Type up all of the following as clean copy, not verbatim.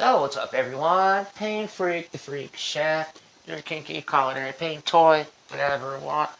So, what's up, everyone? Pain Freak, the Freak Chef. You're kinky, call it a pain toy, whatever you want.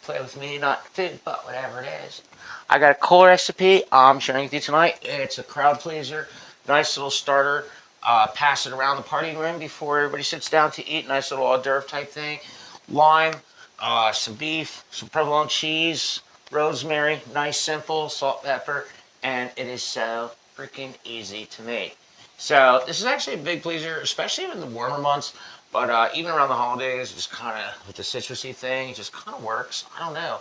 Play with me, not food, but whatever it is. I got a cool recipe I'm sharing with you tonight. It's a crowd pleaser, nice little starter. Pass it around the party room before everybody sits down to eat. Nice little hors d'oeuvre type thing. Lime, some beef, some provolone cheese, rosemary, nice simple, salt, pepper, and it is so freaking easy to make. So this is actually a big pleaser, especially in the warmer months. But even around the holidays, just kind of with the citrusy thing, it just kind of works. I don't know.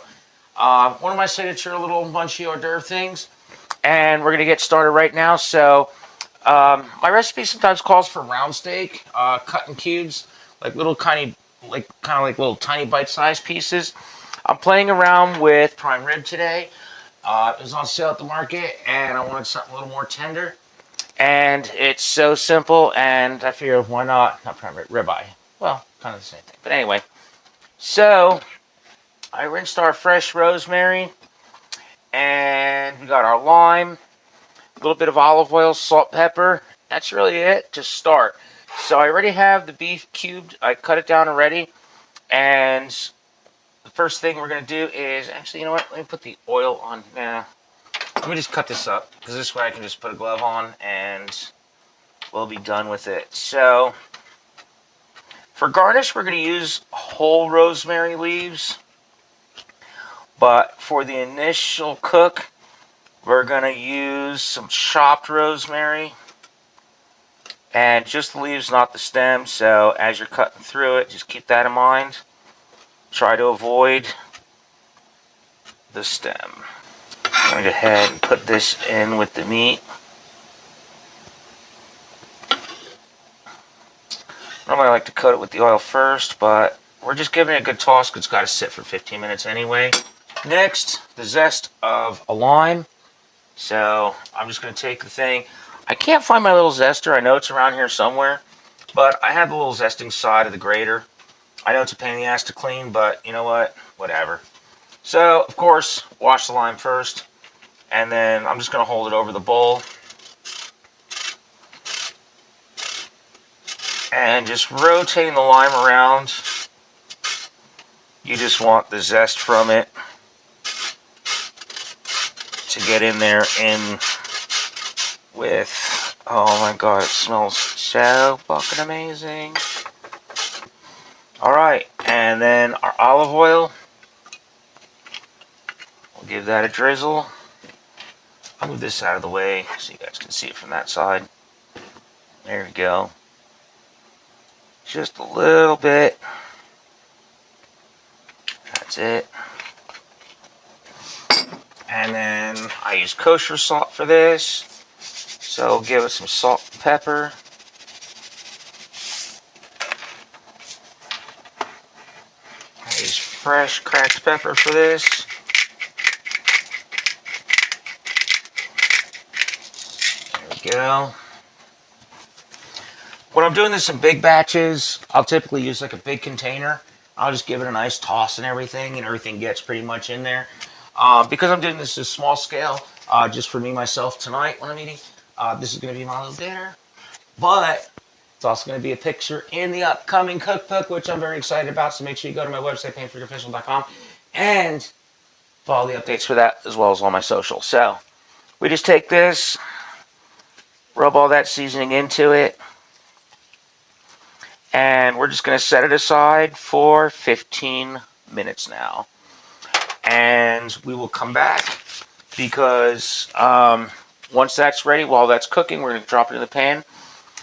One of my signature little munchy hors d'oeuvre things, and we're gonna get started right now. So my recipe sometimes calls for round steak, cut in cubes, like little tiny, like kind of like little tiny bite-sized pieces. I'm playing around with prime rib today. It was on sale at the market, and I wanted something a little more tender. And it's so simple, and I figured why not prime rib, ribeye. Well, kind of the same thing. But anyway, so I rinsed our fresh rosemary, and we got our lime, a little bit of olive oil, salt, pepper. That's really it to start. So I already have the beef cubed. I cut it down already, and the first thing we're going to do is, actually, you know what? Let me put the oil on. Nah, let me just cut this up, because this way I can just put a glove on, and we'll be done with it. So for garnish, we're going to use whole rosemary leaves. But for the initial cook, we're going to use some chopped rosemary. And just the leaves, not the stem. So as you're cutting through it, just keep that in mind. Try to avoid the stem. I'm going to go ahead and put this in with the meat. Normally I like to coat it with the oil first, but we're just giving it a good toss because it's got to sit for 15 minutes anyway. Next, the zest of a lime. So I'm just going to take the thing. I can't find my little zester. I know it's around here somewhere, but I have the little zesting side of the grater. I know it's a pain in the ass to clean, but you know what? Whatever. So, of course, wash the lime first, and then I'm just going to hold it over the bowl. And just rotating the lime around. You just want the zest from it to get in there with, oh my god, it smells so fucking amazing. Alright, and then our olive oil. We'll give that a drizzle. I'll move this out of the way so you guys can see it from that side. There we go. Just a little bit. That's it. And then I use kosher salt for this. So give it some salt and pepper. I use fresh cracked pepper for this. There we go. When I'm doing this in big batches, I'll typically use like a big container. I'll just give it a nice toss and everything gets pretty much in there. Because I'm doing this at a small scale, just for me, myself, tonight when I'm eating, this is going to be my little dinner. But it's also going to be a picture in the upcoming cookbook, which I'm very excited about. So make sure you go to my website, painfreakofficial.com, and follow the updates for that, as well as all my socials. So we just take this, rub all that seasoning into it, and we're just going to set it aside for 15 minutes now. And we will come back because once that's ready, while that's cooking, we're going to drop it in the pan.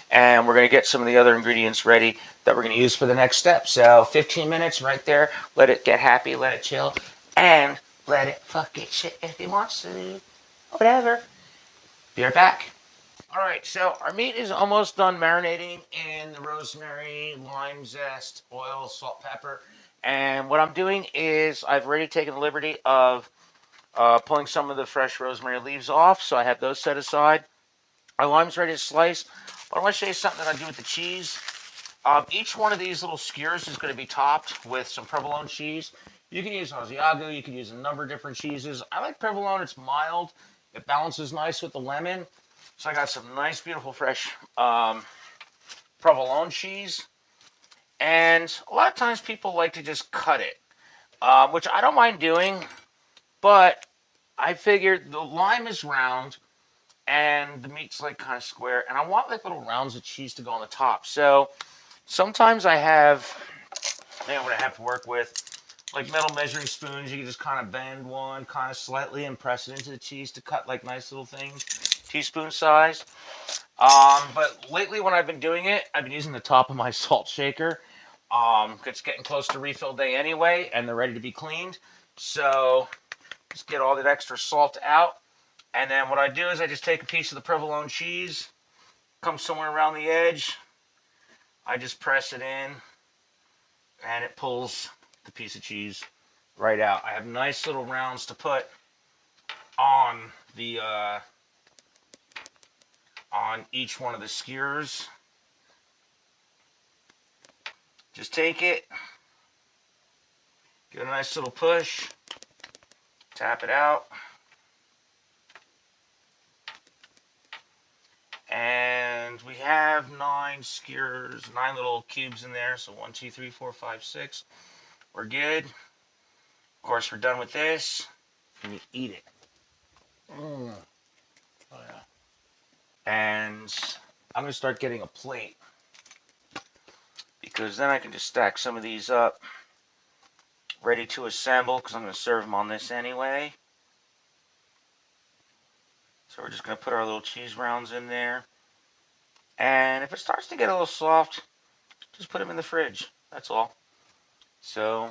And we're going to get some of the other ingredients ready that we're going to use for the next step. So 15 minutes right there. Let it get happy, let it chill, and let it fuck it shit if it wants to. Whatever. Be right back. Alright, so our meat is almost done marinating in the rosemary, lime zest, oil, salt, pepper. And what I'm doing is I've already taken the liberty of pulling some of the fresh rosemary leaves off. So I have those set aside. Our lime's ready to slice. But I want to show you something that I do with the cheese. Each one of these little skewers is going to be topped with some provolone cheese. You can use Asiago. You can use a number of different cheeses. I like provolone. It's mild. It balances nice with the lemon. So I got some nice, beautiful, fresh provolone cheese. And a lot of times people like to just cut it, which I don't mind doing, but I figured the lime is round and the meat's like kind of square, and I want like little rounds of cheese to go on the top. So sometimes I think I'm gonna have to work with like metal measuring spoons. You can just kind of bend one kind of slightly and press it into the cheese to cut like nice little things, teaspoon size. But lately when I've been doing it, I've been using the top of my salt shaker. It's getting close to refill day anyway, and they're ready to be cleaned. So just get all that extra salt out. And then what I do is I just take a piece of the provolone cheese, come somewhere around the edge. I just press it in, and it pulls the piece of cheese right out. I have nice little rounds to put on the on each one of the skewers. Just take it, give it a nice little push, tap it out, and we have 9 skewers, 9 little cubes in there. So 1, 2, 3, 4, 5, 6. We're good. Of course, we're done with this, and you eat it. Oh yeah. And I'm gonna start getting a plate, because then I can just stack some of these up, ready to assemble, because I'm going to serve them on this anyway. So we're just going to put our little cheese rounds in there. And if it starts to get a little soft, just put them in the fridge. That's all. So,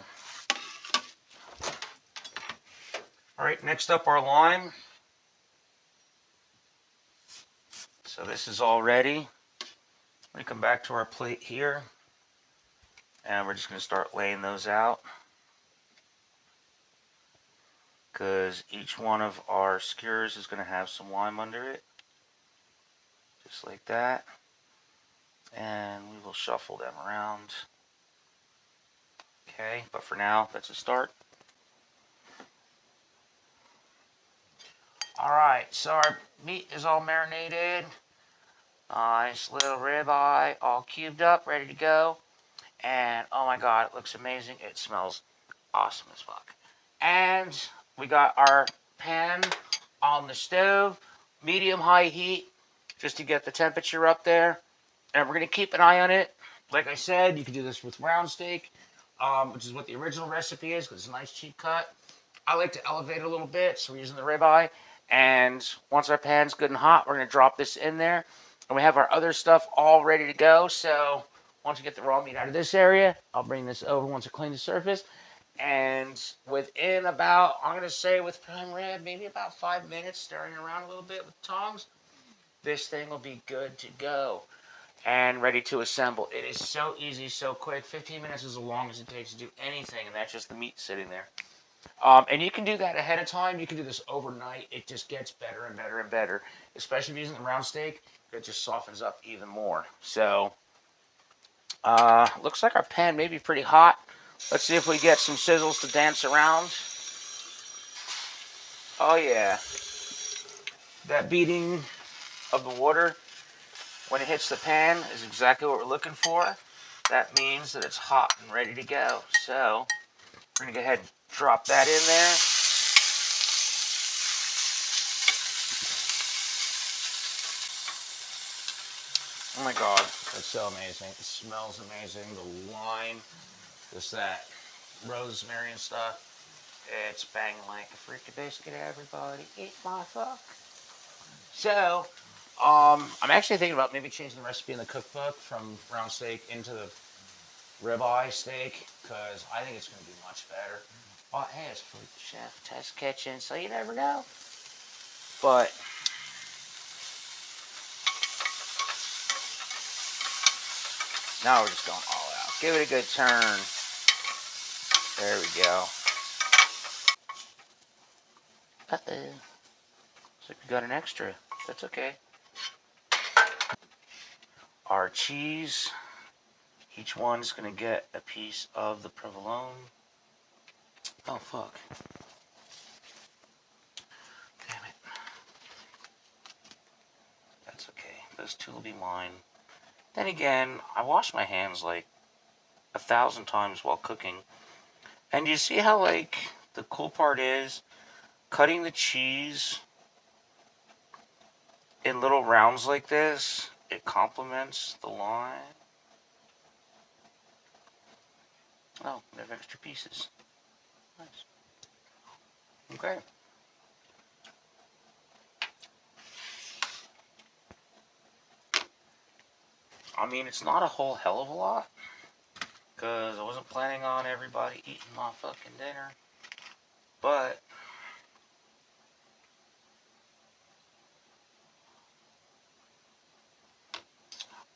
alright, next up, our lime. So this is all ready. We're going to come back to our plate here. And we're just going to start laying those out, because each one of our skewers is going to have some lime under it, just like that. And we will shuffle them around. Okay, but for now, that's a start. Alright, so our meat is all marinated. Nice little ribeye, all cubed up, ready to go. And oh my god, it looks amazing. It smells awesome as fuck. And we got our pan on the stove, medium-high heat, just to get the temperature up there. And we're going to keep an eye on it. Like I said, you can do this with round steak, which is what the original recipe is, because it's a nice cheap cut. I like to elevate it a little bit, so we're using the ribeye. And once our pan's good and hot, we're going to drop this in there. And we have our other stuff all ready to go. So once we get the raw meat out of this area, I'll bring this over once I clean the surface. And within about, I'm going to say with prime rib, maybe about 5 minutes, stirring around a little bit with tongs, this thing will be good to go and ready to assemble. It is so easy, so quick. 15 minutes is as long as it takes to do anything, and that's just the meat sitting there. And you can do that ahead of time. You can do this overnight. It just gets better and better and better, especially if you're using the round steak. It just softens up even more. So, looks like our pan may be pretty hot. Let's see if we get some sizzles to dance around. Oh yeah. That beating of the water when it hits the pan is exactly what we're looking for. That means that it's hot and ready to go. So we're going to go ahead and drop that in there. Oh my god, that's so amazing. It smells amazing. The lime, just that rosemary and stuff. It's banging like a freaking biscuit, everybody. Eat my fuck. So, I'm actually thinking about maybe changing the recipe in the cookbook from round steak into the ribeye steak, because I think it's going to be much better. Oh, hey, it's for Chef Test Kitchen, so you never know. But now we're just going all out. Give it a good turn. There we go. Uh-oh. Looks like we got an extra. That's okay. Our cheese. Each one's going to get a piece of the provolone. Oh, fuck. Damn it. That's okay. Those two will be mine. Then again, I wash my hands like 1,000 times while cooking. And you see how, like, the cool part is cutting the cheese in little rounds like this, it complements the line. Oh, they have extra pieces. Nice. Okay. I mean, it's not a whole hell of a lot, because I wasn't planning on everybody eating my fucking dinner. But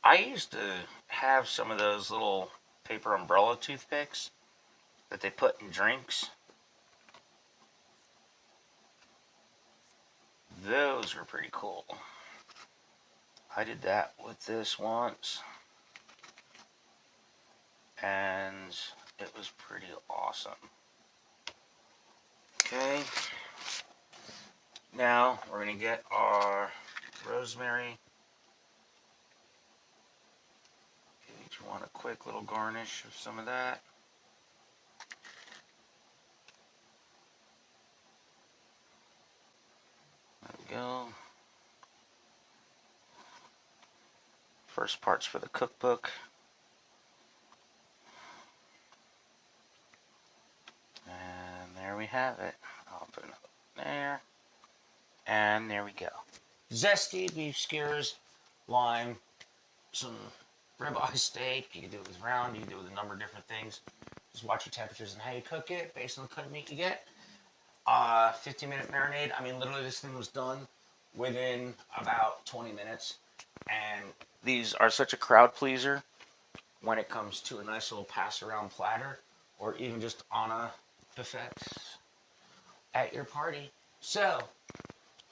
I used to have some of those little paper umbrella toothpicks that they put in drinks. Those were pretty cool. I did that with this once, and it was pretty awesome. Okay, now we're going to get our rosemary. If you want a quick little garnish of some of that. There we go. First part's for the cookbook. And there we have it. I'll put another one there. And there we go. Zesty beef skewers, lime, some ribeye steak. You can do it with round, you can do it with a number of different things. Just watch your temperatures and how you cook it based on the cut of meat you get. 15-minute marinade. I mean, literally this thing was done within about 20 minutes. And these are such a crowd pleaser when it comes to a nice little pass around platter or even just on a buffet at your party. So,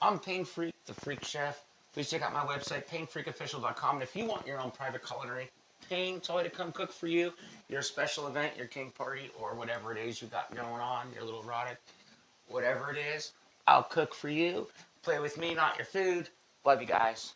I'm Pain Freak, the Freak Chef. Please check out my website, painfreakofficial.com. And if you want your own private culinary pain toy to come cook for you, your special event, your king party, or whatever it is you got going on, your little erotic, whatever it is, I'll cook for you. Play with me, not your food. Love you guys.